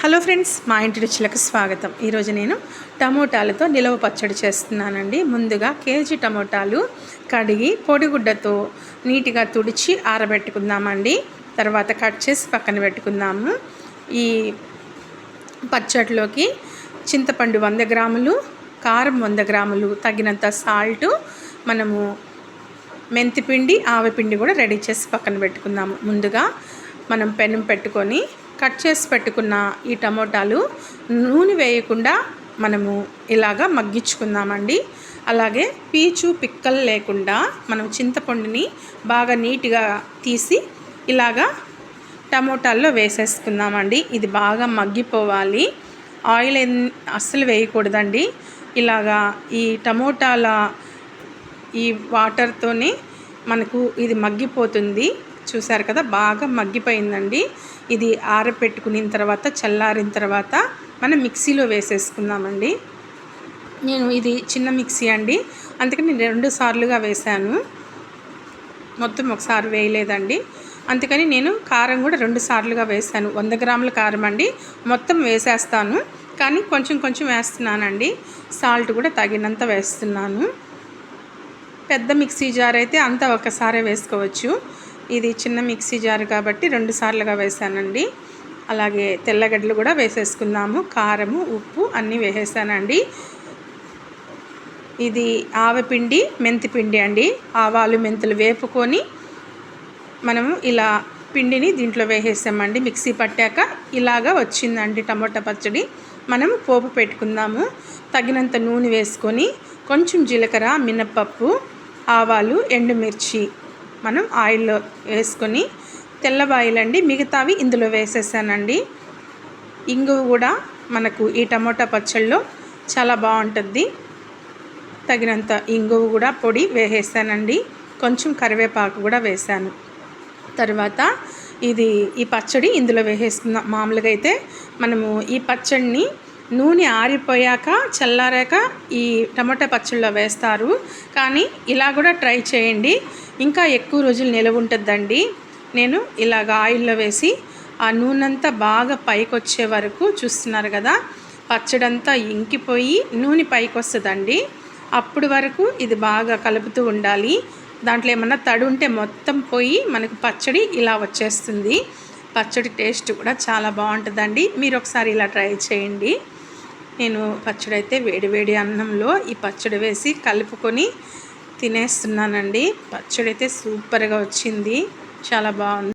Hello friends, మా ఇంటి రుచులకు స్వాగతం. ఈరోజు నేను టమోటాలతో నిలవ పచ్చడి చేస్తున్నానండి. ముందుగా కేజీ టమోటాలు కడిగి పొడిగుడ్డతో నీట్గా తుడిచి ఆరబెట్టుకుందామండి. తర్వాత కట్ చేసి పక్కన పెట్టుకుందాము. ఈ పచ్చడిలోకి చింతపండు 100 గ్రాములు, కారం 100 గ్రాములు, తగినంత సాల్టు, మనము మెంతిపిండి, ఆవపిండి కూడా రెడీ చేసి పక్కన పెట్టుకుందాము. ముందుగా మనం పెనం పెట్టుకొని కట్ చేసి పెట్టుకున్న ఈ టమోటాలు నూనె వేయకుండా మనము ఇలాగా మగ్గించుకుందామండి. అలాగే పీచు పిక్కలు లేకుండా మనం చింతపండుని బాగా నీట్గా తీసి ఇలాగా టమోటాల్లో వేసేసుకుందామండి. ఇది బాగా మగ్గిపోవాలి. ఆయిల్ అస్సలు వేయకూడదండి. ఇలాగా ఈ టమోటాల ఈ వాటర్తోనే మనకు ఇది మగ్గిపోతుంది. చూసారు కదా, బాగా మగ్గిపోయిందండి. ఇది ఆరబెట్టుకున్న తర్వాత చల్లారిన తర్వాత మనం మిక్సీలో వేసేసుకుందామండి. నేను ఇది చిన్న మిక్సీ అండి, అందుకని నేను 2 సార్లుగా వేశాను. మొత్తం ఒకసారి వేయలేదండి. అందుకని నేను కారం కూడా 2 సార్లుగా వేశాను. 100 గ్రాముల కారం అండి, మొత్తం వేసేస్తాను కానీ కొంచెం కొంచెం వేస్తున్నానండి. సాల్ట్ కూడా తగినంత వేస్తున్నాను. పెద్ద మిక్సీ జార్ అయితే అంతా ఒకసారి వేసుకోవచ్చు. ఇది చిన్న మిక్సీ జార్ కాబట్టి 2 సార్లుగా వేసానండి. అలాగే తెల్లగడ్డలు కూడా వేసేసుకుందాము. కారము, ఉప్పు అన్నీ వేసేసానండి. ఇది ఆవపిండి, మెంతిపిండి అండి. ఆవాలు మెంతులు వేపుకొని మనము ఇలా పిండిని దీంట్లో వేసేసామండి. మిక్సీ పట్టాక ఇలాగా వచ్చిందండి టమోటా పచ్చడి. మనం పోపు పెట్టుకుందాము. తగినంత నూనె వేసుకొని కొంచెం జీలకర్ర, మినప్పప్పు, ఆవాలు, ఎండుమిర్చి మనం ఆయిల్లో వేసుకొని తెల్లవాయిలండి, మిగతావి ఇందులో వేసేసానండి. ఇంగువ కూడా మనకు ఈ టమోటా పచ్చళ్ళలో చాలా బాగుంటుంది. తగినంత ఇంగువ కూడా పొడి వేసేసానండి. కొంచెం కరివేపాకు కూడా వేసాను. తర్వాత ఈ పచ్చడి ఇందులో వేసేసుకుందాం. మామూలుగా అయితే మనము ఈ పచ్చడిని నూనె ఆరిపోయాక చల్లారాక ఈ టమాటా పచ్చడిలో వేస్తారు, కానీ ఇలా కూడా ట్రై చేయండి, ఇంకా ఎక్కువ రోజులు నిలవ ఉంటుందండి. నేను ఇలాగ ఆయిల్లో వేసి ఆ నూనె అంతా బాగా పైకి వచ్చే వరకు చూస్తున్నారు కదా, పచ్చడి అంతా ఇంకిపోయి నూనె పైకి వస్తుందండి. అప్పుడు వరకు ఇది బాగా కలుపుతూ ఉండాలి. దాంట్లో ఏమన్నా తడి ఉంటే మొత్తం పోయి మనకు పచ్చడి ఇలా వచ్చేస్తుంది. పచ్చడి టేస్ట్ కూడా చాలా బాగుంటుందండి. మీరు ఒకసారి ఇలా ట్రై చేయండి. నేను పచ్చడి అయితే వేడివేడి అన్నంలో ఈ పచ్చడి వేసి కలుపుకొని తినేస్తున్నానండి. పచ్చడి అయితే సూపర్గా వచ్చింది, చాలా బాగుంది.